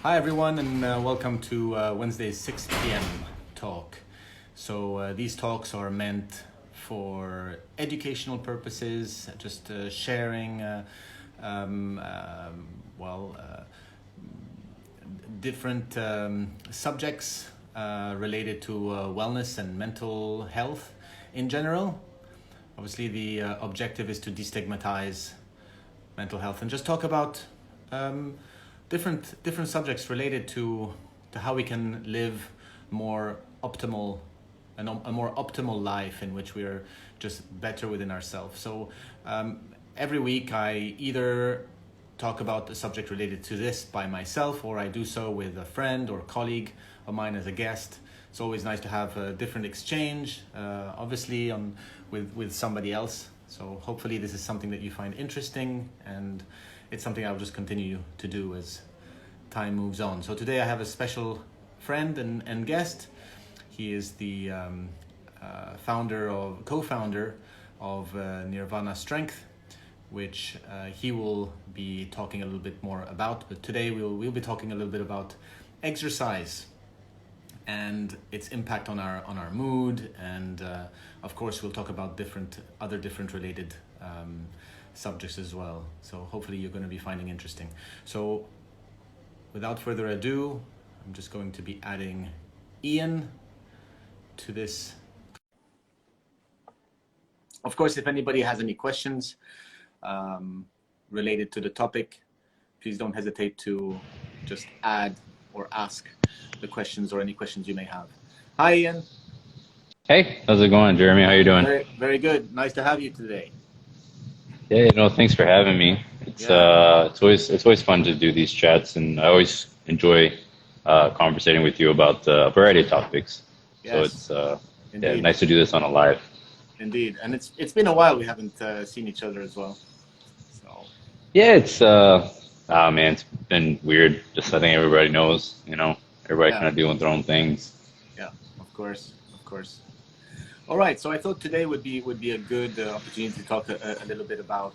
Hi everyone, and welcome to Wednesday's 6 p.m. talk. These talks are meant for educational purposes, just sharing um, um, well, uh, different subjects related to wellness and mental health in general. Obviously, the objective is to destigmatize mental health and just talk about um, different subjects related to how we can live more optimal a more optimal life in which we are just better within ourselves. Every week I either talk about a subject related to this by myself, or I do so with a friend or colleague of mine as a guest. It's always nice to have a different exchange, obviously with somebody else. So hopefully this is something that you find interesting, and it's something I'll just continue to do as time moves on. So today I have a special friend and guest. He is the co-founder of Nirvana Strength, which he will be talking a little bit more about. But today we'll be talking a little bit about exercise and its impact on our mood, and of course we'll talk about other different related subjects as well. So hopefully you're going to be finding interesting. So without further ado, I'm just going to be adding Ian to this. Of course, if anybody has any questions related to the topic, please don't hesitate to just add or ask the questions or any questions you may have. Hi, Ian. Hey, how's it going, Jeremy? How you doing? Very, very good. Nice to have you today. Yeah, thanks for having me. It's Yeah. uh, it's always fun to do these chats, and I always enjoy conversating with you about a variety of topics. So Yes. it's yeah, Indeed. nice to do this on a live. Indeed. And it's been a while we haven't seen each other as well. So Yeah, oh man, it's been weird. Just I think everybody knows, everybody yeah, kind of doing their own things. yeah. Of course, of course. All right. So I thought today would be a good opportunity to talk a little bit about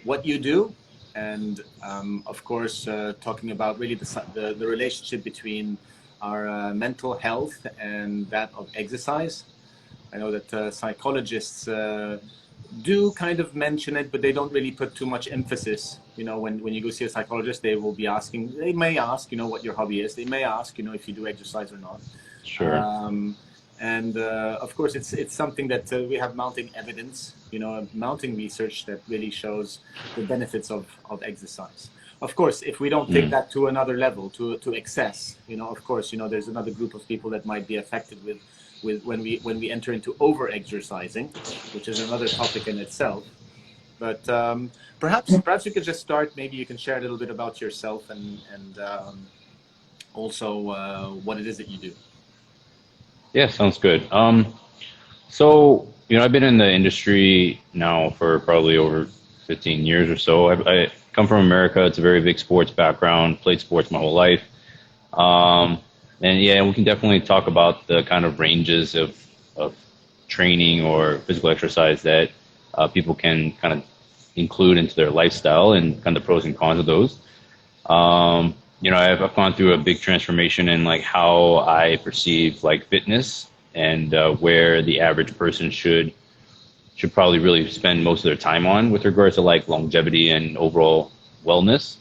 what you do, and of course talking about really the relationship between our mental health and that of exercise. I know that psychologists do kind of mention it, but they don't really put too much emphasis. When you go see a psychologist, they may ask, what your hobby is. They may ask, if you do exercise or not. Sure. Um, and of course, it's something that we have mounting evidence, mounting research that really shows the benefits of exercise. Of course, if we don't take Mm. that to another level, to excess, of course, there's another group of people that might be affected with when we enter into over exercising, which is another topic in itself. But perhaps you could just start. Maybe you can share a little bit about yourself and also what it is that you do. Yeah, sounds good. So, I've been in the industry now for probably over 15 years or so. I come from America. It's a very big sports background, played sports my whole life. Um, and yeah, we can definitely talk about the kind of ranges of training or physical exercise that people can kind of include into their lifestyle and kind of pros and cons of those. I've gone through a big transformation in like how I perceive like fitness and where the average person should probably really spend most of their time on with regards to like longevity and overall wellness.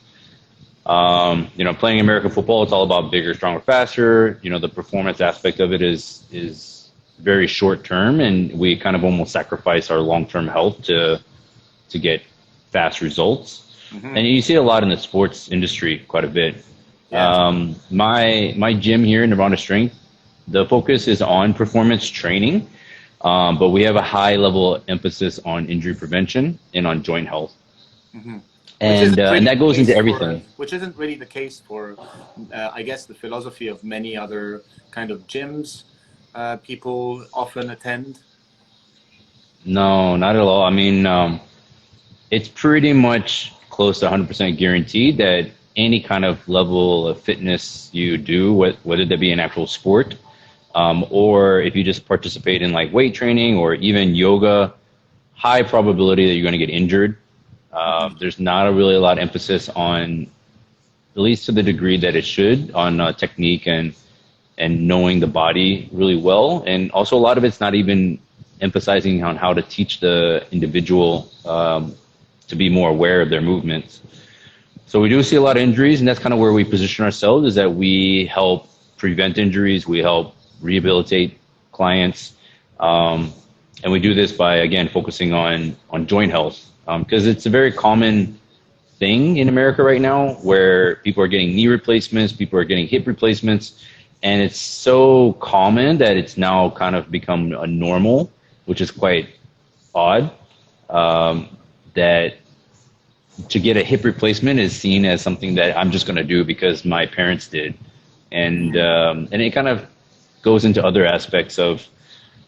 Playing American football, it's all about bigger, stronger, faster. The performance aspect of it is very short term, and we kind of almost sacrifice our long term health to get fast results. Hmm. And you see it a lot in the sports industry quite a bit. Yes. My gym here in Nirvana Strength, the focus is on performance training, but we have a high level emphasis on injury prevention and on joint health, Hmm. Which and isn't uh, and really that the goes case into for everything. which isn't really the case for I guess the philosophy of many other kind of gyms people often attend. No, not at all. I mean, it's pretty much close to 100% guaranteed that any kind of level of fitness you do, whether that be an actual sport, or if you just participate in like weight training or even yoga, high probability that you're going to get injured. Hmm. There's not really a lot of emphasis on at least to the degree that it should, on technique and knowing the body really well. And also a lot of it's not even emphasizing on how to teach the individual to be more aware of their movements. So we do see a lot of injuries, and that's kind of where we position ourselves, is that we help prevent injuries, we help rehabilitate clients, and we do this by, again, focusing on joint health, because it's a very common thing in America right now where people are getting knee replacements, people are getting hip replacements, and it's so common that it's now kind of become a normal, which is quite odd, that to get a hip replacement is seen as something that I'm just going to do because my parents did. And it kind of goes into other aspects of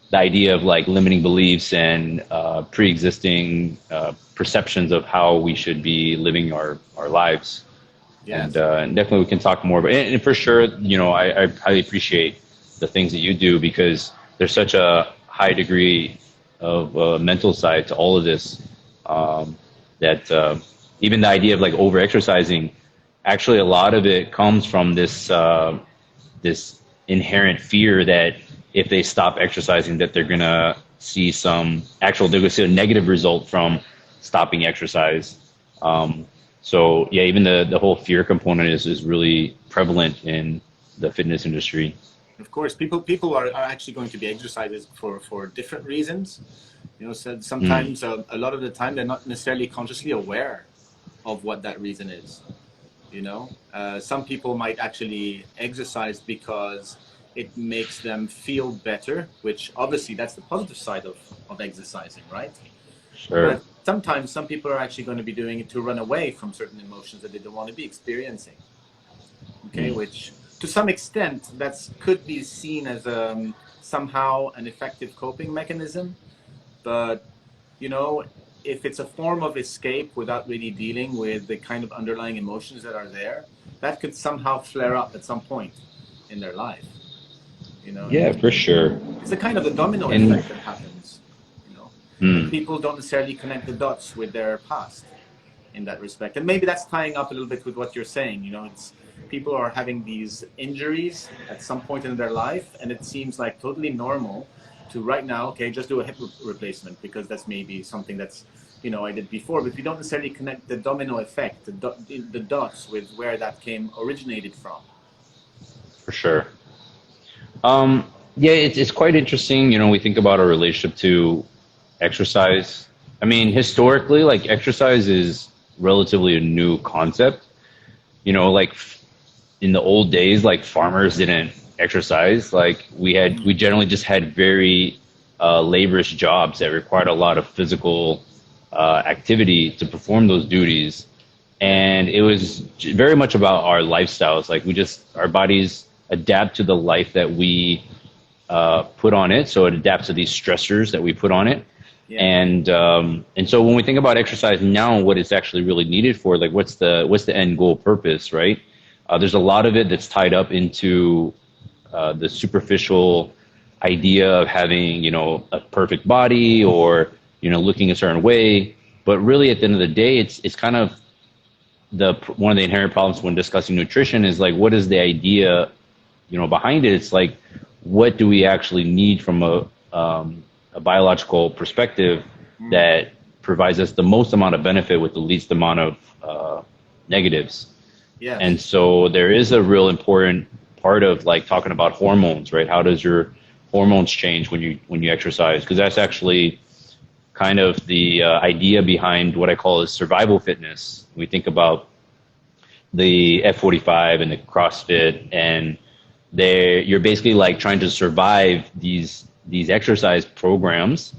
the idea of like limiting beliefs and pre-existing perceptions of how we should be living our lives. Yes. And definitely we can talk more about it. And for sure, you know, I highly appreciate the things that you do, because there's such a high degree of mental side to all of this, that even the idea of like over-exercising, actually a lot of it comes from this this inherent fear that if they stop exercising, that they're going to see they're going to see a negative result from stopping exercise. So yeah, even the whole fear component is really prevalent in the fitness industry. Of course, people are actually going to be exercising for different reasons. You know, so sometimes a lot of the time they're not necessarily consciously aware of what that reason is. You know, some people might actually exercise because it makes them feel better, which obviously that's the positive side of exercising, right? Sure. But sometimes some people are actually going to be doing it to run away from certain emotions that they don't want to be experiencing. Okay, which to some extent that could be seen as somehow an effective coping mechanism, but you know, if it's a form of escape without really dealing with the kind of underlying emotions that are there, that could somehow flare up at some point in their life. You know? Yeah, for sure. It's a kind of a domino effect that happens. You know, people don't necessarily connect the dots with their past in that respect, and maybe that's tying up a little bit with what you're saying. You know, it's people are having these injuries at some point in their life, and it seems like totally normal to right now, okay, just do a hip replacement because that's maybe something that's, you know, I did before, but we don't necessarily connect the domino effect, the dots with where that originated from. For sure. Yeah, it's quite interesting. You know, we think about our relationship to exercise. I mean, historically, like exercise is relatively a new concept. You know, like in the old days, like farmers didn't exercise. Like we generally just had very laborious jobs that required a lot of physical activity to perform those duties, and it was very much about our lifestyles. Like our bodies adapt to the life that we put on it, so it adapts to these stressors that we put on it. Yeah. And so when we think about exercise now, what it's actually really needed for, like what's the end goal purpose, right? There's a lot of it that's tied up into the superficial idea of having, you know, a perfect body or, you know, looking a certain way. But really at the end of the day, it's kind of one of the inherent problems when discussing nutrition is like, what is the idea, you know, behind it? It's like, what do we actually need from a biological perspective that provides us the most amount of benefit with the least amount of negatives? Yeah. And so there is a real important part of like talking about hormones, right? How does your hormones change when you exercise? Because that's actually kind of the idea behind what I call is survival fitness. We think about the F45 and the CrossFit, and you're basically like trying to survive these exercise programs,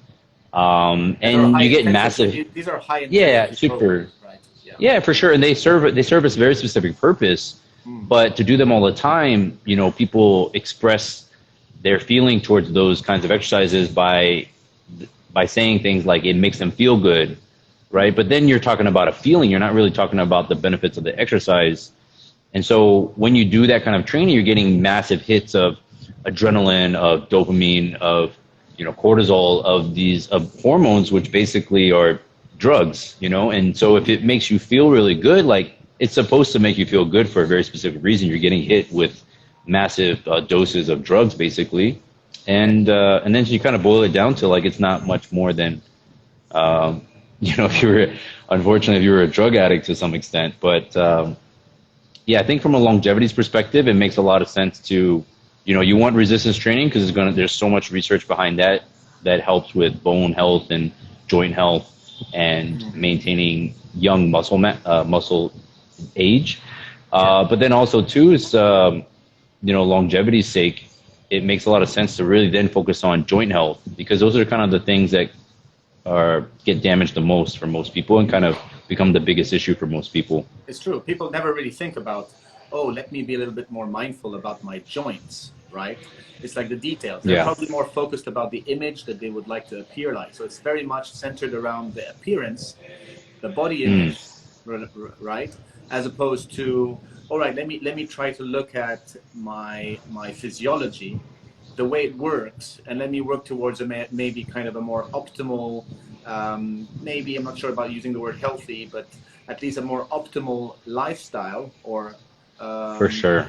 and you get massive. These are high. Yeah, super. Programs, right? Yeah, for sure, and they serve a very specific purpose. But to do them all the time, you know, people express their feeling towards those kinds of exercises by saying things like it makes them feel good, right? But then you're talking about a feeling. You're not really talking about the benefits of the exercise. And so when you do that kind of training, you're getting massive hits of adrenaline, of dopamine, of, you know, cortisol, of hormones, which basically are drugs, you know? And so if it makes you feel really good, like it's supposed to make you feel good for a very specific reason. You're getting hit with massive doses of drugs, basically, and then you kind of boil it down to like it's not much more than, if you were, unfortunately, if you were a drug addict to some extent. But yeah, I think from a longevity's perspective, it makes a lot of sense to, you want resistance training because there's so much research behind that helps with bone health and joint health and maintaining young muscle age. But then also too is, longevity's sake, it makes a lot of sense to really then focus on joint health, because those are kind of the things that get damaged the most for most people and kind of become the biggest issue for most people. It's true. People never really think about, oh, let me be a little bit more mindful about my joints, right? It's like the details. They're probably more focused about the image that they would like to appear like. So it's very much centered around the appearance, the body image, right? As opposed to, all right, let me try to look at my physiology, the way it works, and let me work towards maybe kind of a more optimal, maybe, I'm not sure about using the word healthy, but at least a more optimal lifestyle, or for sure.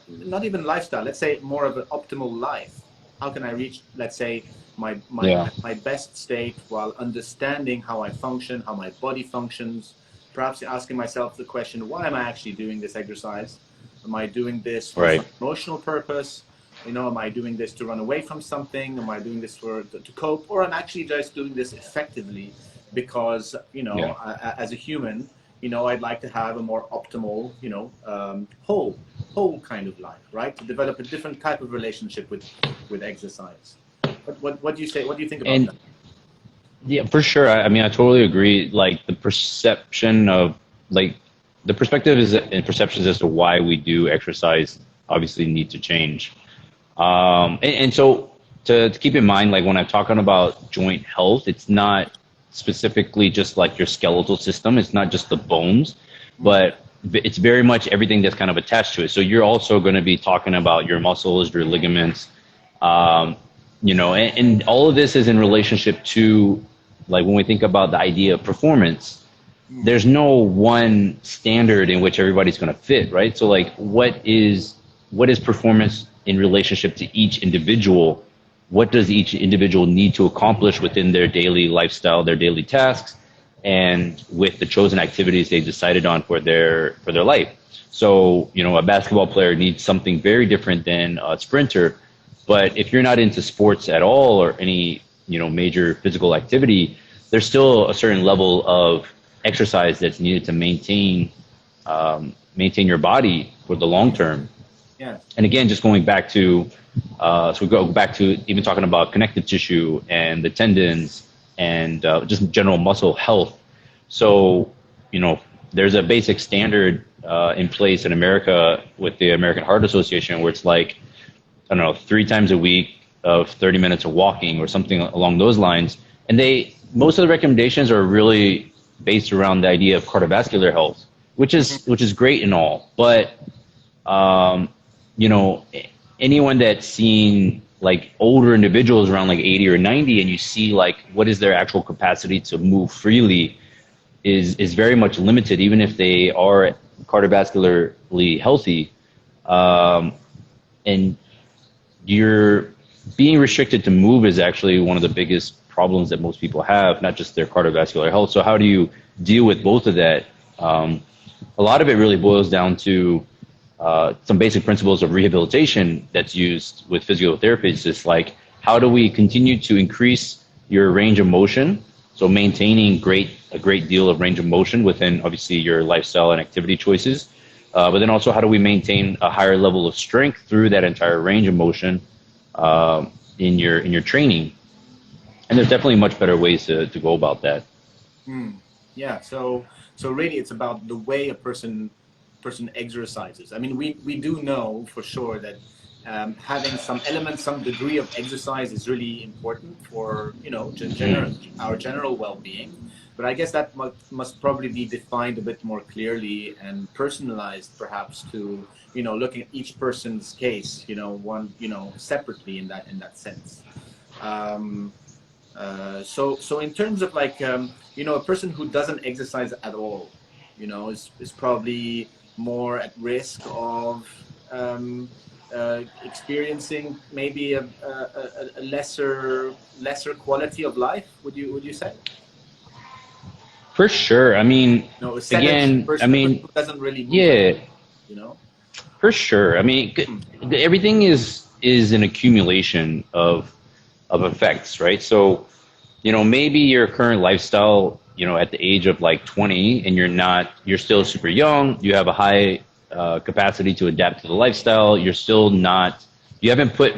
Not even lifestyle, let's say more of an optimal life. How can I reach, let's say, my best state while understanding how I function, how my body functions, perhaps asking myself the question, why am I actually doing this exercise? Am I doing this for some emotional purpose? Am I doing this to run away from something? Am I doing this to cope? Or I'm actually just doing this effectively because, as a human, I'd like to have a more optimal, whole kind of life, right? To develop a different type of relationship with exercise. What do you say? What do you think about that? Yeah, for sure. I mean, I totally agree. Like the perception of the perspective and perceptions as to why we do exercise obviously need to change. And so to keep in mind, like when I'm talking about joint health, it's not specifically just like your skeletal system. It's not just the bones, but it's very much everything that's kind of attached to it. So you're also going to be talking about your muscles, your ligaments, and all of this is in relationship to, like, when we think about the idea of performance, there's no one standard in which everybody's going to fit, right? So like, what is performance in relationship to each individual? What does each individual need to accomplish within their daily lifestyle, their daily tasks, and with the chosen activities they decided on for their life? So, a basketball player needs something very different than a sprinter. But if you're not into sports at all or any, major physical activity, there's still a certain level of exercise that's needed to maintain your body for the long term. Yeah. And again, just going back to, so we go back to even talking about connective tissue and the tendons and just general muscle health. So, there's a basic standard in place in America with the American Heart Association where it's like, I don't know, 3 times a week of 30 minutes of walking or something along those lines. And most of the recommendations are really based around the idea of cardiovascular health, which is great and all. But, anyone that's seen like older individuals around like 80 or 90 and you see like what is their actual capacity to move freely is very much limited, even if they are cardiovascularly healthy. And you're being restricted to move is actually one of the biggest problems that most people have, not just their cardiovascular health. So how do you deal with both of that? A lot of it really boils down to some basic principles of rehabilitation that's used with physical therapists. It's like, how do we continue to increase your range of motion? So maintaining a great deal of range of motion within obviously your lifestyle and activity choices. But then also, how do we maintain a higher level of strength through that entire range of motion in your training? And there's definitely much better ways to go about that. Yeah. So really, it's about the way a person exercises. I mean, we do know for sure that having some degree of exercise is really important for our general well-being. But I guess that must probably be defined a bit more clearly and personalized, perhaps, to looking at each person's case, separately in that sense. So in terms of like a person who doesn't exercise at all, is probably more at risk of experiencing maybe a lesser quality of life. Would you say? For sure. I mean, No, a sedentary again, I person, a person mean, who doesn't really move at all, yeah, you know? for sure. I mean, everything is an accumulation of effects, right? So, maybe your current lifestyle, at the age of like 20, and you're still super young. You have a high capacity to adapt to the lifestyle. You haven't put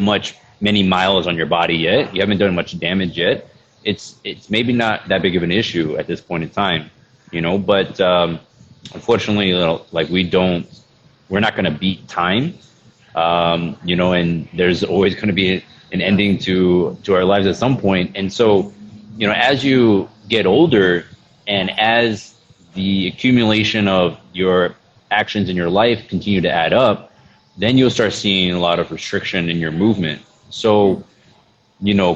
many miles on your body yet. You haven't done much damage yet. It's maybe not that big of an issue at this point in time, but unfortunately, like we're not going to beat time, and there's always going to be an ending to our lives at some point. And so, as you get older and as the accumulation of your actions in your life continue to add up, then you'll start seeing a lot of restriction in your movement. So,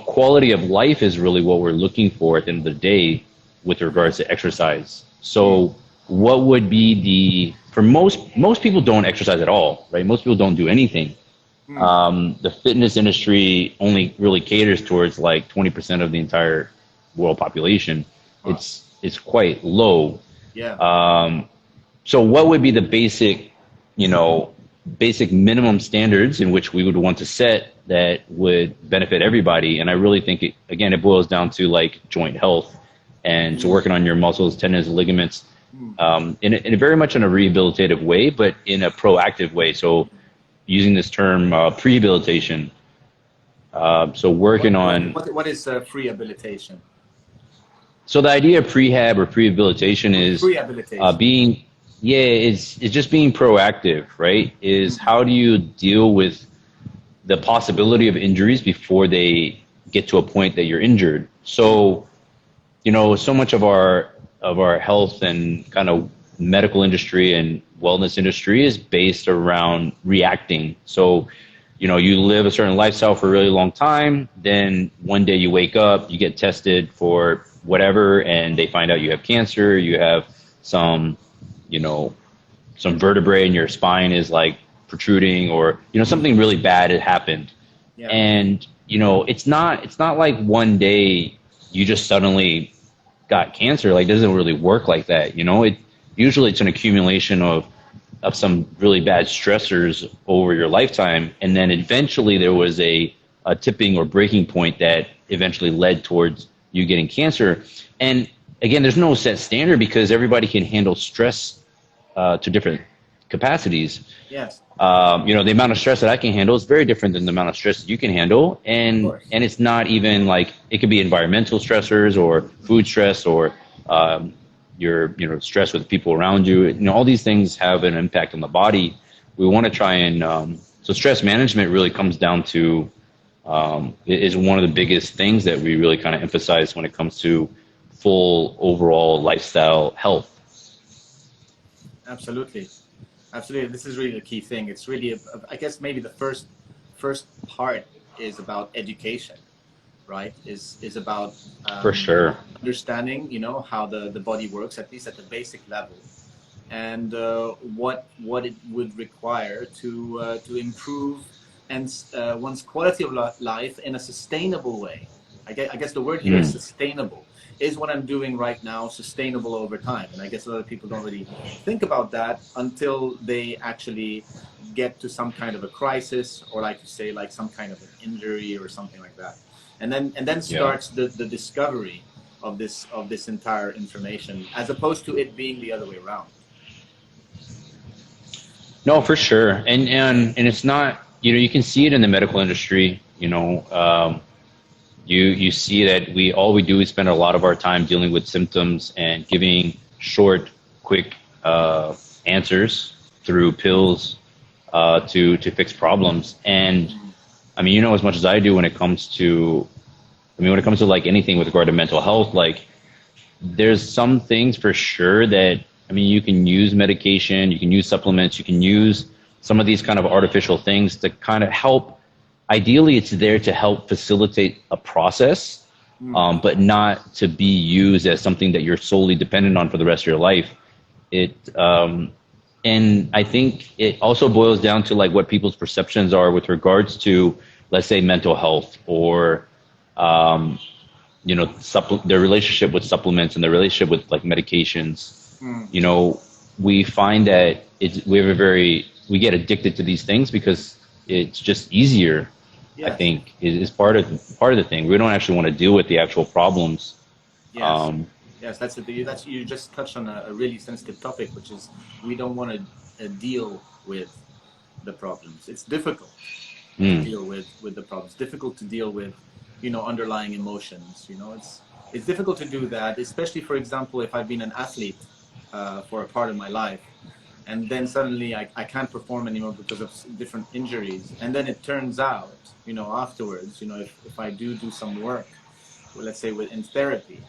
quality of life is really what we're looking for at the end of the day with regards to exercise. So what would be for most people don't exercise at all, right? Most people don't do anything. The fitness industry only really caters towards like 20% of the entire world population. Wow. It's quite low. Yeah. So what would be the basic minimum standards in which we would want to set that would benefit everybody? And I really think it boils down to like joint health and to working on your muscles, tendons, ligaments, in a very much in a rehabilitative way, but in a proactive way. So using this term prehabilitation. So working on what is rehabilitation? So the idea of prehab or prehabilitation is it's just being proactive, right? Is how do you deal with the possibility of injuries before they get to a point that you're injured? So, so much of our health and kind of medical industry and wellness industry is based around reacting. So, you live a certain lifestyle for a really long time, then one day you wake up, you get tested for whatever, and they find out you have cancer, you have some vertebrae in your spine is like protruding, or, something really bad had happened. Yeah. And, it's not like one day you just suddenly got cancer. Like, it doesn't really work like that. Usually it's an accumulation of some really bad stressors over your lifetime. And then eventually there was a tipping or breaking point that eventually led towards you getting cancer. And again, there's no set standard because everybody can handle stress to different capacities. Yes. The amount of stress that I can handle is very different than the amount of stress that you can handle. And it's not even like, it could be environmental stressors or food stress or your stress with people around you. All these things have an impact on the body. We want to try and so stress management really comes down to is one of the biggest things that we really kind of emphasize when it comes to full overall lifestyle health. Absolutely. This is really the key thing. It's really, I guess maybe the first part is about education, right? Is about for sure understanding, how the body works, at least at the basic level, and what it would require to improve and one's quality of life in a sustainable way. I guess the word here is sustainable. Is what I'm doing right now sustainable over time? And I guess a lot of people don't really think about that until they actually get to some kind of a crisis, or like you say, like some kind of an injury or something like that. And then starts the discovery of this entire information, as opposed to it being the other way around. No, for sure. And it's not, you can see it in the medical industry, You see that all we do is spend a lot of our time dealing with symptoms and giving short, quick answers through pills to fix problems. And I mean, as much as I do when it comes to like anything with regard to mental health, like there's some things for sure that, you can use medication, you can use supplements, you can use some of these kind of artificial things to kind of help. Ideally, it's there to help facilitate a process, but not to be used as something that you're solely dependent on for the rest of your life. It and I think it also boils down to like what people's perceptions are with regards to, let's say, mental health or you know, their relationship with supplements and their relationship with like medications. You know, we find that we get addicted to these things because it's just easier. I Yes. think is part of the thing. We don't actually want to deal with the actual problems. Yes. Yes, that's you just touched on a really sensitive topic, which is we don't want to deal with the problems. It's difficult to deal with the problems. Difficult to deal with, you know, underlying emotions. You know, it's difficult to do that, especially, for example, if I've been an athlete for a part of my life, and then suddenly I can't perform anymore because of different injuries, and then it turns out, you know, afterwards, you know, if I do some work, well, let's say in therapy,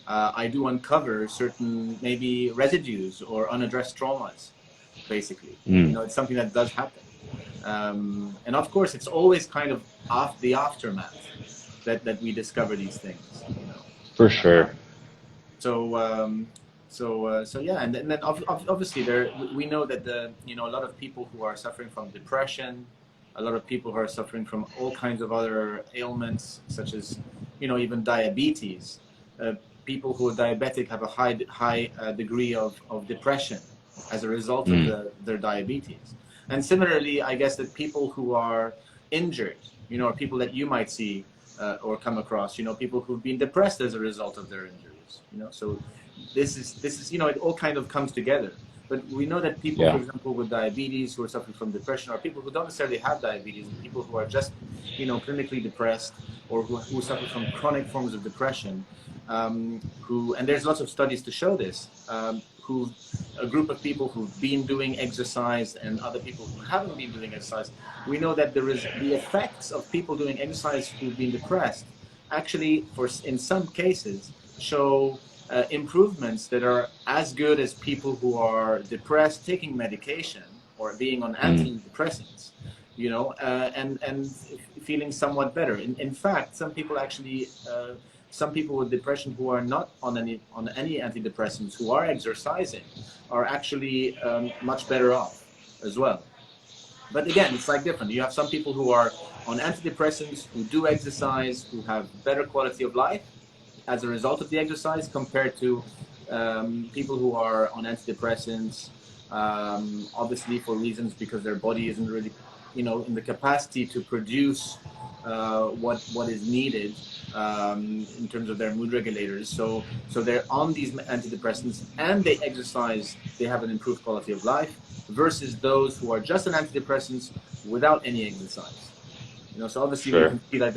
I do uncover certain maybe residues or unaddressed traumas, basically. You know, it's something that does happen. And of course, it's always kind of the aftermath that we discover these things, you know. For sure. So yeah, and then obviously we know that you know, a lot of people who are suffering from depression, a lot of people who are suffering from all kinds of other ailments, such as, you know, even diabetes. People who are diabetic have a high degree of depression as a result of their diabetes. And similarly, I guess that people who are injured, you know, or people that you might see or come across, you know, people who've been depressed as a result of their injuries, you know. So this is, you know, it all kind of comes together. But we know that people, for example, with diabetes who are suffering from depression, or people who don't necessarily have diabetes, and people who are just, you know, clinically depressed, or who suffer from chronic forms of depression, and there's lots of studies to show this, a group of people who've been doing exercise and other people who haven't been doing exercise, we know that there is the effects of people doing exercise who've been depressed actually, in some cases, show improvements that are as good as people who are depressed taking medication or being on antidepressants, you know, and feeling somewhat better. In fact, some people actually, some people with depression who are not on any antidepressants, who are exercising, are actually much better off as well. But again, it's like different. You have some people who are on antidepressants, who do exercise, who have better quality of life as a result of the exercise, compared to people who are on antidepressants, obviously for reasons because their body isn't really, you know, in the capacity to produce what is needed in terms of their mood regulators. So they're on these antidepressants and they exercise, they have an improved quality of life, versus those who are just on antidepressants without any exercise. You know, so obviously we can see that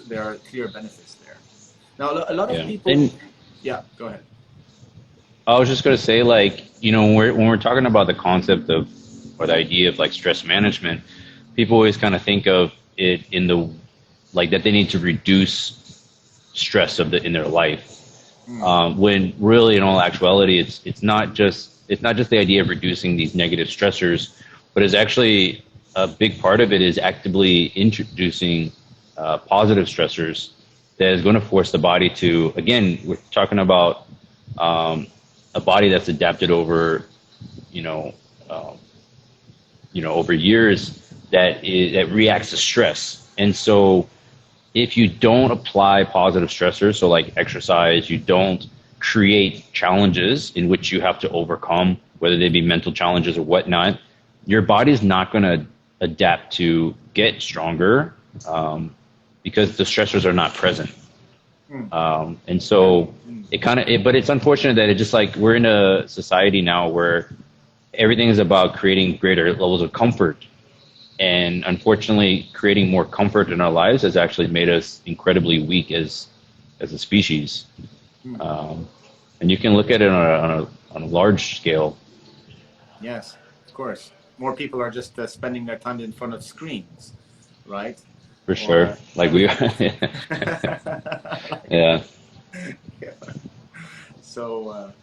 there are clear benefits there. Now, a lot of people. Yeah, go ahead. I was just going to say, like, you know, when we're talking about the concept of, or the idea of like stress management, people always kind of think of it in the, like, that they need to reduce stress in their life. When really, in all actuality, it's not just the idea of reducing these negative stressors, but it's actually a big part of it is actively introducing positive stressors that is going to force the body to, again, we're talking about a body that's adapted over, over years that reacts to stress. And so if you don't apply positive stressors, so like exercise, you don't create challenges in which you have to overcome, whether they be mental challenges or whatnot, your body's not going to adapt to get stronger because the stressors are not present. And so but it's unfortunate that it just, like, we're in a society now where everything is about creating greater levels of comfort. And unfortunately, creating more comfort in our lives has actually made us incredibly weak as a species. And you can look at it on a large scale. Yes, of course. More people are just spending their time in front of screens, right? For sure. Like we are. Yeah. So,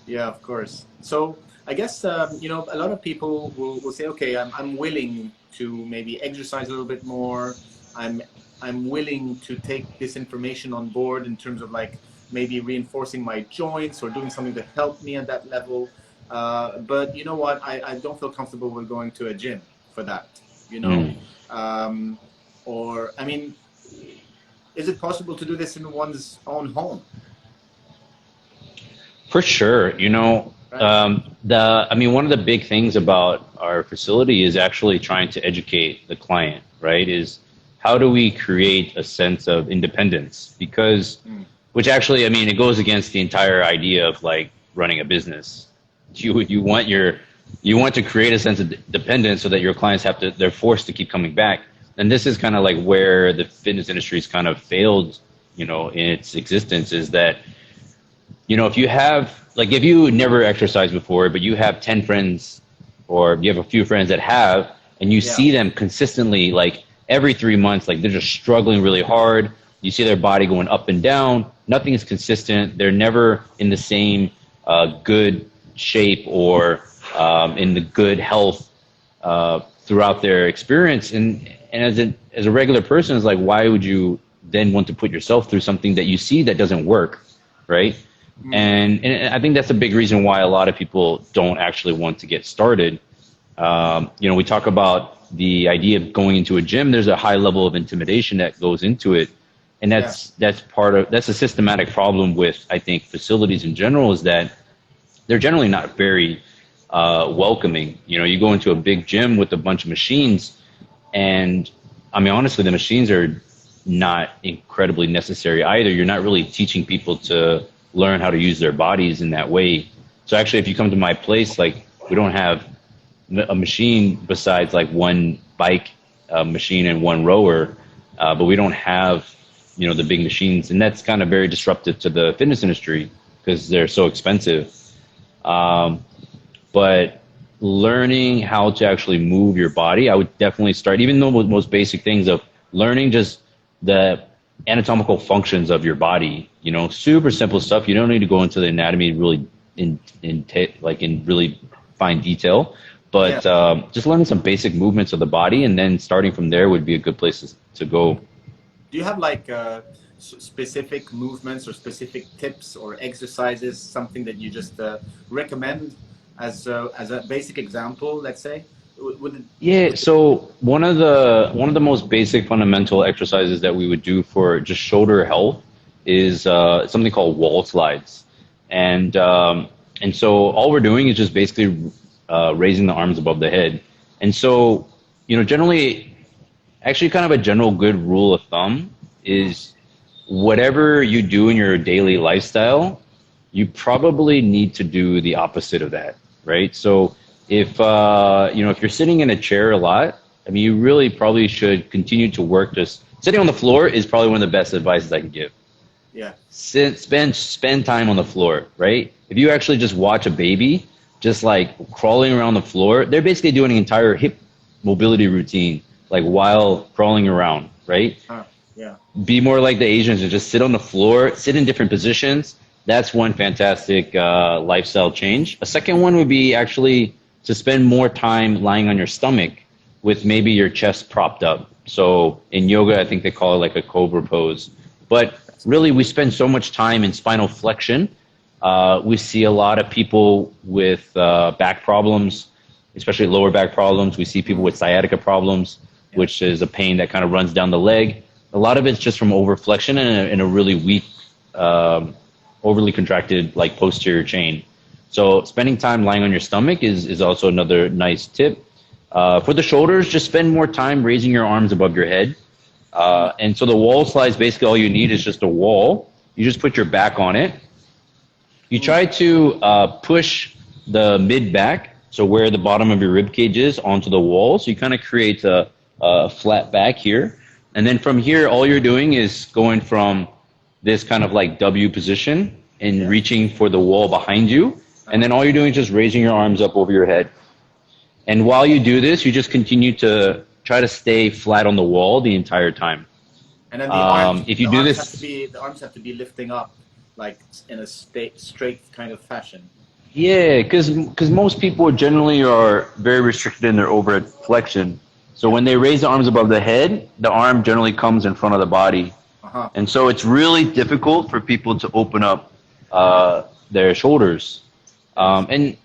yeah, of course. So I guess, you know, a lot of people will say, okay, I'm willing to maybe exercise a little bit more. I'm willing to take this information on board in terms of, like, maybe reinforcing my joints or doing something to help me at that level. But you know what? I don't feel comfortable with going to a gym for that. You know, or I mean, is it possible to do this in one's own home? For sure. Right. I mean, one of the big things about our facility is actually trying to educate the client, right? Is how do we create a sense of independence? Because, which actually, I mean, it goes against the entire idea of like running a business. You want you want to create a sense of dependence so that your clients they're forced to keep coming back. And this is kind of like where the fitness industry's kind of failed, in its existence, is that if you have, like, if you never exercised before, but you have 10 friends or you have a few friends that have, and you see them consistently, like every 3 months, like they're just struggling really hard. You see their body going up and down. Nothing is consistent. They're never in the same good shape or in the good health throughout their experience. And as a regular person, it's like, why would you then want to put yourself through something that you see that doesn't work, right? And I think that's a big reason why a lot of people don't actually want to get started. We talk about the idea of going into a gym. There's a high level of intimidation that goes into it, and that's a systematic problem with, I think, facilities in general, is that they're generally not very welcoming. You go into a big gym with a bunch of machines, and I mean, honestly, the machines are not incredibly necessary either. You're not really teaching people to learn how to use their bodies in that way. So actually, if you come to my place, like, we don't have a machine besides like one bike machine and one rower, but we don't have the big machines, and that's kind of very disruptive to the fitness industry because they're so expensive. But learning how to actually move your body, I would definitely start, even though with most basic things of learning just the anatomical functions of your body, super simple stuff. You don't need to go into the anatomy really in really fine detail, but just learning some basic movements of the body, and then starting from there would be a good place to go. Do you have like specific movements or specific tips or exercises, something that you just recommend as a basic example, let's say? Yeah, so one of the most basic fundamental exercises that we would do for just shoulder health is something called wall slides, and so all we're doing is just basically raising the arms above the head. And so generally, actually, kind of a general good rule of thumb is whatever you do in your daily lifestyle, you probably need to do the opposite of that, right? So if if you're sitting in a chair a lot, I mean, you really probably should continue to work. Just sitting on the floor is probably one of the best advices I can give. Yeah. Spend time on the floor, right? If you actually just watch a baby just like crawling around the floor, they're basically doing an entire hip mobility routine, like while crawling around, right? Yeah. Be more like the Asians and just sit on the floor, sit in different positions. That's one fantastic lifestyle change. A second one would be actually to spend more time lying on your stomach with maybe your chest propped up. So in yoga, I think they call it like a cobra pose. But really, we spend so much time in spinal flexion. We see a lot of people with back problems, especially lower back problems. We see people with sciatica problems, which is a pain that kind of runs down the leg. A lot of it's just from overflexion and a really weak, overly contracted like posterior chain. So spending time lying on your stomach is also another nice tip. For the shoulders, just spend more time raising your arms above your head. And so the wall slides, basically all you need is just a wall. You just put your back on it. You try to push the mid back, so where the bottom of your rib cage is, onto the wall. So you kind of create a flat back here. And then from here, all you're doing is going from this kind of like W position and reaching for the wall behind you. And then all you're doing is just raising your arms up over your head. And while you do this, you just continue to try to stay flat on the wall the entire time. And then the arms, if you do this, the arms have to be lifting up, like in a straight kind of fashion. Yeah, because most people generally are very restricted in their overhead flexion. So when they raise the arms above the head, the arm generally comes in front of the body. And so it's really difficult for people to open up their shoulders. And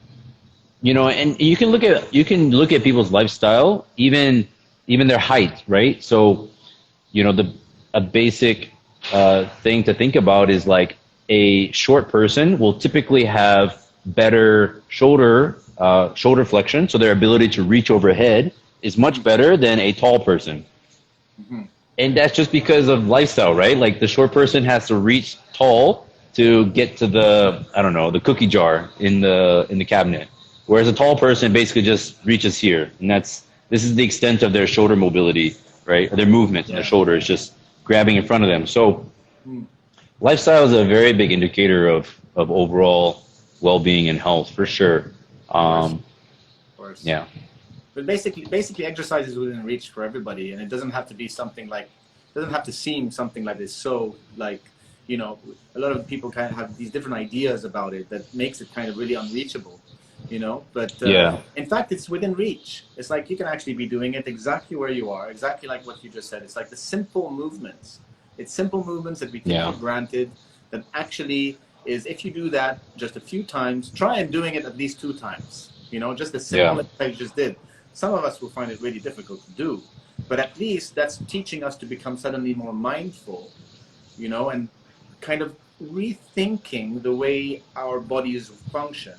you know, and you can look at people's lifestyle, even their height, right? So, you know, a basic thing to think about is like a short person will typically have better shoulder flexion, so their ability to reach overhead is much better than a tall person. Mm-hmm. And that's just because of lifestyle, right? Like the short person has to reach tall to get to the, I don't know, the cookie jar in the cabinet. Whereas a tall person basically just reaches here. And this is the extent of their shoulder mobility, right? Or their movement in their shoulder is just grabbing in front of them. So lifestyle is a very big indicator of overall well-being and health for sure. Of course. Yeah. But basically exercise is within reach for everybody, and it doesn't have to be something like, doesn't have to seem something like this. So like, you know, a lot of people kind of have these different ideas about it that makes it kind of really unreachable, you know. But in fact, it's within reach. It's like you can actually be doing it exactly where you are, exactly like what you just said. It's like the simple movements. It's simple movements that we take for granted. That actually is, if you do that just a few times, try and doing it at least 2 times. You know, just the simple exercise you just did. Some of us will find it really difficult to do, but at least that's teaching us to become suddenly more mindful, you know, and kind of rethinking the way our bodies function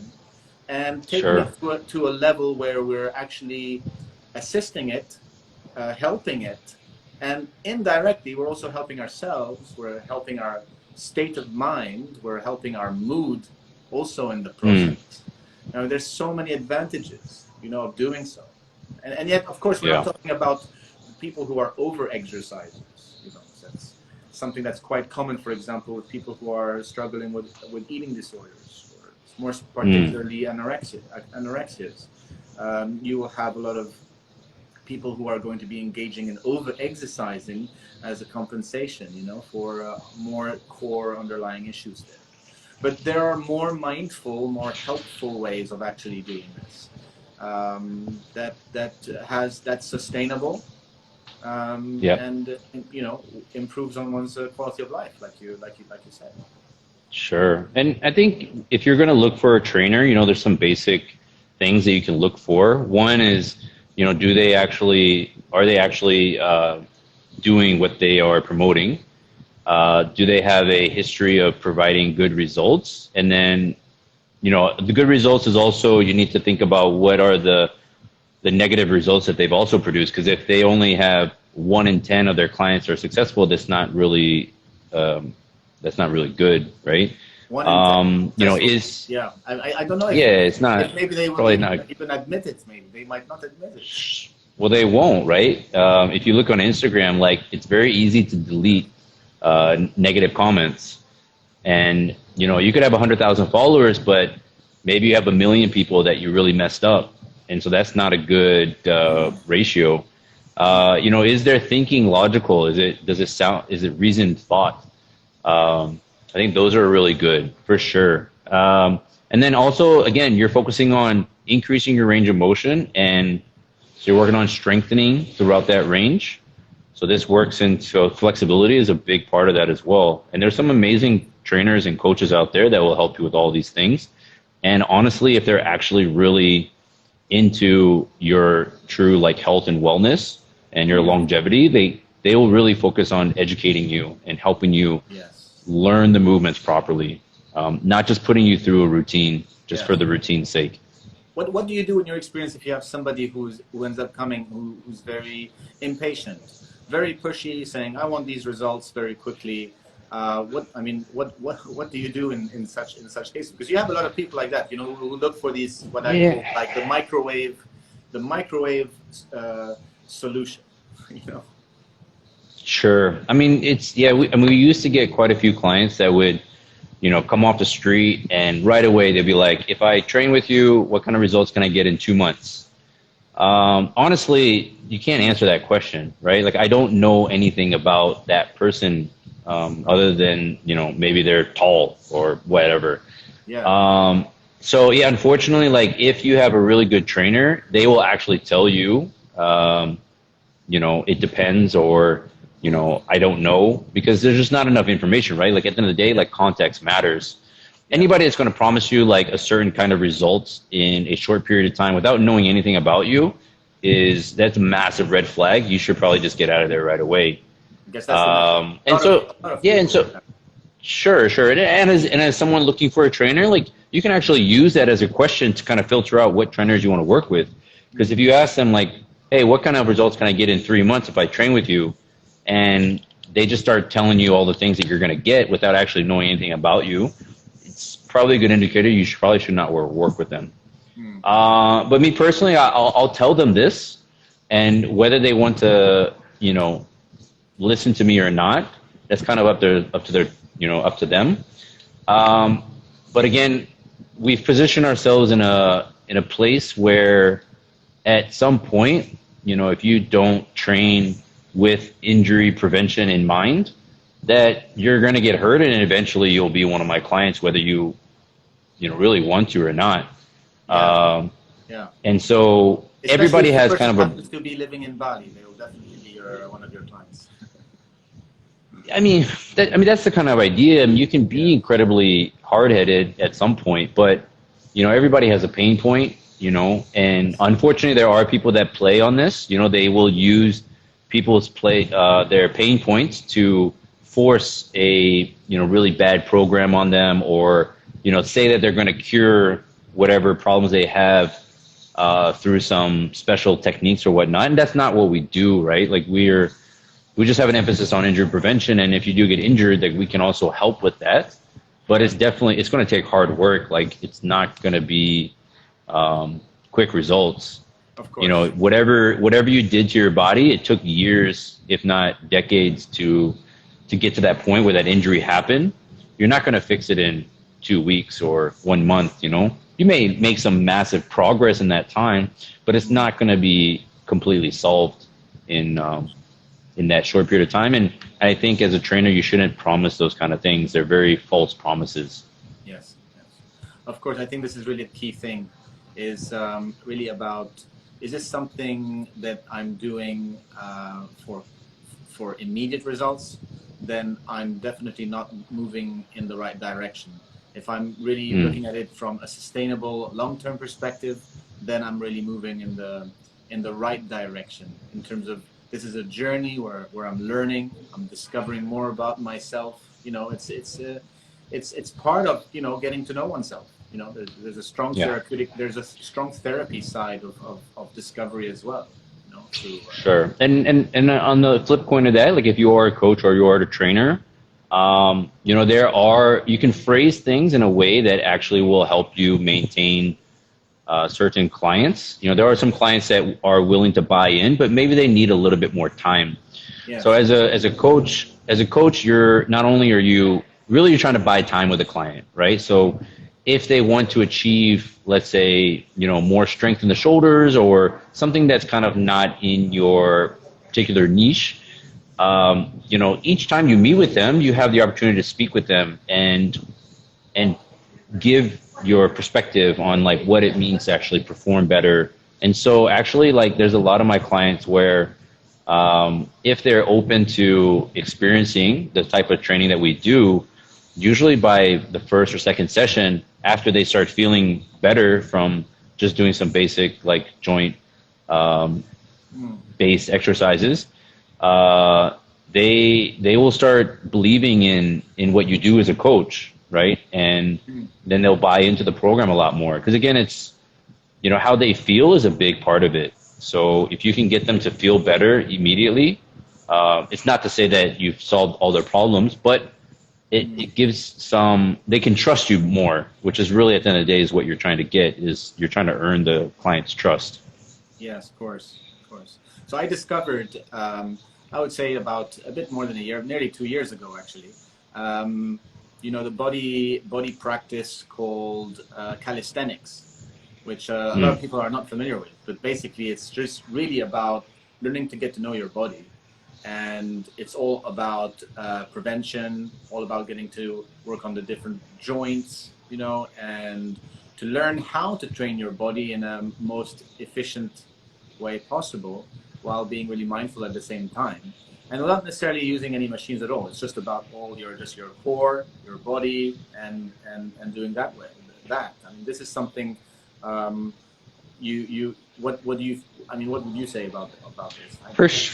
and taking it to a level where we're actually assisting it, helping it, and indirectly we're also helping ourselves, we're helping our state of mind, we're helping our mood also in the process. Now, there's so many advantages, you know, of doing so. And yet, of course, we're not talking about people who are over-exercisers. You know, that's something that's quite common, for example, with people who are struggling with eating disorders, or more particularly anorexias. You will have a lot of people who are going to be engaging in over-exercising as a compensation, you know, for more core underlying issues there. But there are more mindful, more helpful ways of actually doing this. That's sustainable, and you know, improves on one's quality of life, like you said. Sure. And I think if you're going to look for a trainer, you know, there's some basic things that you can look for. One is, you know, are they actually doing what they are promoting? Do they have a history of providing good results? And then, you know, the good results is also, you need to think about what are the negative results that they've also produced. Because if they only have 1 in 10 of their clients are successful, that's not really good, right? 1 in 10. You know, I don't know. It's not. If maybe they will even admit it. Maybe they might not admit it. Well, they won't, right? If you look on Instagram, like it's very easy to delete negative comments. And, you know, you could have 100,000 followers, but maybe you have 1 million people that you really messed up. And so that's not a good ratio. You know, is their thinking logical? Is it reasoned thought? I think those are really good for sure. And then also, again, you're focusing on increasing your range of motion, and so you're working on strengthening throughout that range. So this works into flexibility is a big part of that as well. And there's some amazing trainers and coaches out there that will help you with all these things. And honestly, if they're actually really into your true like health and wellness and your longevity, they will really focus on educating you and helping you learn the movements properly, not just putting you through a routine just for the routine's sake. What do you do in your experience if you have somebody who ends up coming who's very impatient, very pushy, saying I want these results very quickly? What do you do in such cases? Because you have a lot of people like that, you know, who look for these what I call like the microwave solution, you know. Sure. I mean, we used to get quite a few clients that would, you know, come off the street and right away they'd be like, if I train with you, what kind of results can I get in 2 months? Honestly, you can't answer that question, right? Like, I don't know anything about that person other than, you know, maybe they're tall or whatever. So yeah, unfortunately, like if you have a really good trainer, they will actually tell you, you know, it depends, or, you know, I don't know, because there's just not enough information, right? Like at the end of the day, like context matters. Anybody that's going to promise you like a certain kind of results in a short period of time without knowing anything about you that's a massive red flag. You should probably just get out of there right away. I guess that's the message. And so, yeah, and so, sure. And as someone looking for a trainer, like you can actually use that as a question to kind of filter out what trainers you want to work with. Because if you ask them like, hey, what kind of results can I get in 3 months if I train with you? And they just start telling you all the things that you're going to get without actually knowing anything about you, it's probably a good indicator you probably should not work with them. But me personally, I'll tell them this, and whether they want to, listen to me or not, that's kind of up to them. But again, we've positioned ourselves in a place where at some point, if you don't train with injury prevention in mind, that you're going to get hurt, and eventually you'll be one of my clients, whether you really want to or not. And so especially everybody has kind of happens to be living in Bali, they will definitely be one of your clients. I mean, that's the kind of idea. I mean, you can be incredibly hard-headed at some point, but everybody has a pain point, and unfortunately there are people that play on this. They will use people's their pain points to force a really bad program on them, or say that they're going to cure whatever problems they have through some special techniques or whatnot. And that's not what we do, right? Like we just have an emphasis on injury prevention, and if you do get injured, like we can also help with that. But it's going to take hard work. Like it's not going to be quick results. Of course. Whatever you did to your body, it took years, if not decades, to get to that point where that injury happened. You're not going to fix it in 2 weeks or 1 month. You may make some massive progress in that time, but it's not going to be completely solved in that short period of time. And I think as a trainer, you shouldn't promise those kind of things. They're very false promises. Yes. Of course, I think this is really a key thing, is really about, is this something that I'm doing for immediate results? Then I'm definitely not moving in the right direction. If I'm really looking at it from a sustainable long-term perspective, then I'm really moving in the right direction, in terms of this is a journey where I'm learning, I'm discovering more about myself. It's part of getting to know oneself. There's a strong there's a strong therapy side of discovery as well. Sure. And on the flip coin of that, like if you are a coach or you are a trainer, you can phrase things in a way that actually will help you maintain certain clients. There are some clients that are willing to buy in, but maybe they need a little bit more time. Yeah. So as a coach, you're not only you're trying to buy time with a client, right? So if they want to achieve, let's say, more strength in the shoulders or something that's kind of not in your particular niche, each time you meet with them, you have the opportunity to speak with them and give your perspective on like what it means to actually perform better. And so actually, like, there's a lot of my clients where if they're open to experiencing the type of training that we do, usually by the first or second session, after they start feeling better from just doing some basic like joint based exercises, they will start believing in what you do as a coach, right? And then they'll buy into the program a lot more, because again, it's how they feel is a big part of it. So if you can get them to feel better immediately, it's not to say that you've solved all their problems, but it gives they can trust you more, which is really at the end of the day is what you're trying to get, is you're trying to earn the client's trust. Yes, of course. So I discovered, I would say about a bit more than a year, nearly 2 years ago, actually, the body practice called calisthenics, which a lot of people are not familiar with, but basically it's just really about learning to get to know your body. And it's all about prevention, all about getting to work on the different joints, and to learn how to train your body in a most efficient way possible, while being really mindful at the same time. and without necessarily using any machines at all. It's just about all your core, your body, and doing that way. That, I mean, this is something. What do you? I mean, what would you say about this?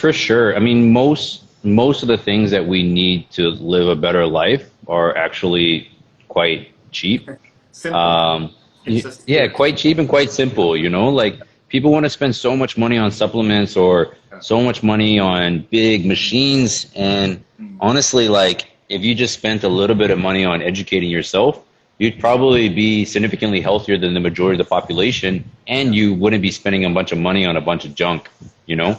For sure. I mean, most of the things that we need to live a better life are actually quite cheap. Simple. Yeah, quite cheap and quite simple, you know, like people want to spend so much money on supplements or so much money on big machines. And honestly, like if you just spent a little bit of money on educating yourself, you'd probably be significantly healthier than the majority of the population, and you wouldn't be spending a bunch of money on a bunch of junk, you know?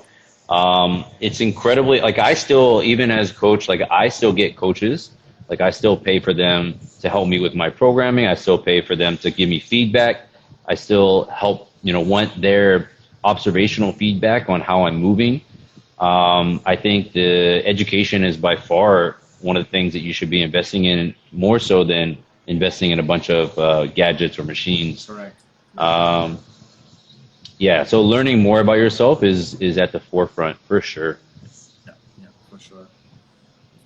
It's incredibly, like I still, even as a coach, like I still get coaches. Like I still pay for them to help me with my programming. I still pay for them to give me feedback. I still help, you know, want their observational feedback on how I'm moving. I think the education is by far one of the things that you should be investing in more so than investing in a bunch of gadgets or machines. Correct. Yeah, so learning more about yourself is at the forefront for sure. Yeah, for sure.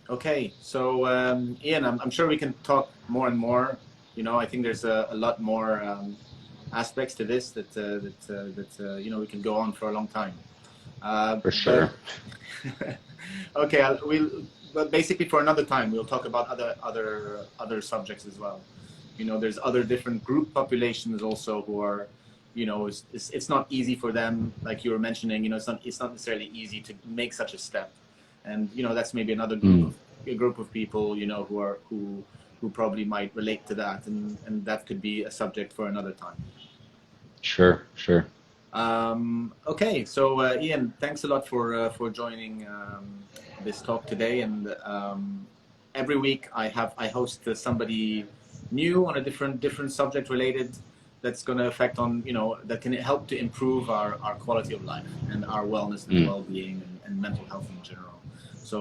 Okay, so Ian, I'm sure we can talk more and more. You know, I think there's a lot more aspects to this that you know, we can go on for a long time. For sure. Okay, but basically for another time we'll talk about other subjects as well. You know, there's other different group populations also who are, you know, it's not easy for them, like you were mentioning. You know, it's not necessarily easy to make such a step, and you know, that's maybe another group of people, you know, who probably might relate to that, and that could be a subject for another time. Sure. Okay, so Ian, thanks a lot for joining this talk today, and every week I host somebody new on a different subject related that's going to affect on, you know, that can help to improve our quality of life and our wellness and well-being and mental health in general. So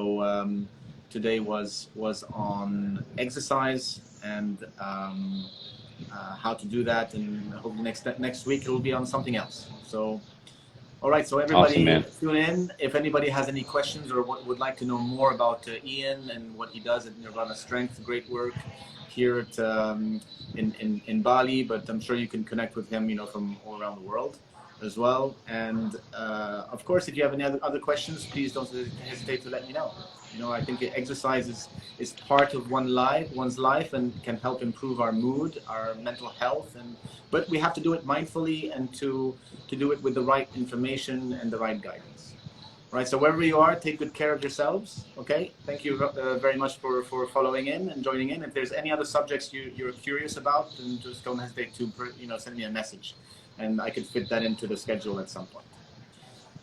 today was on exercise and how to do that, and I hope next week it will be on something else. So all right, so everybody, awesome, tune in. If anybody has any questions or would like to know more about Ian and what he does at Nirvana Strength, great work here at in Bali, but I'm sure you can connect with him, you know, from all around the world as well. And of course, if you have any other questions, please don't hesitate to let me know. You know, I think exercise is part of one's life and can help improve our mood, our mental health, but we have to do it mindfully and to do it with the right information and the right guidance. Right, so wherever you are, take good care of yourselves. Okay, thank you very much for following in and joining in. If there's any other subjects you're curious about, then just don't hesitate to, you know, send me a message, and I could fit that into the schedule at some point.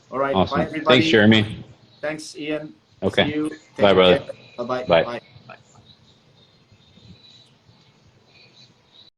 All right, awesome. Bye everybody. Thanks, Jeremy. Thanks, Ian. Okay. See you. Bye, brother. Bye-bye. Bye. Bye.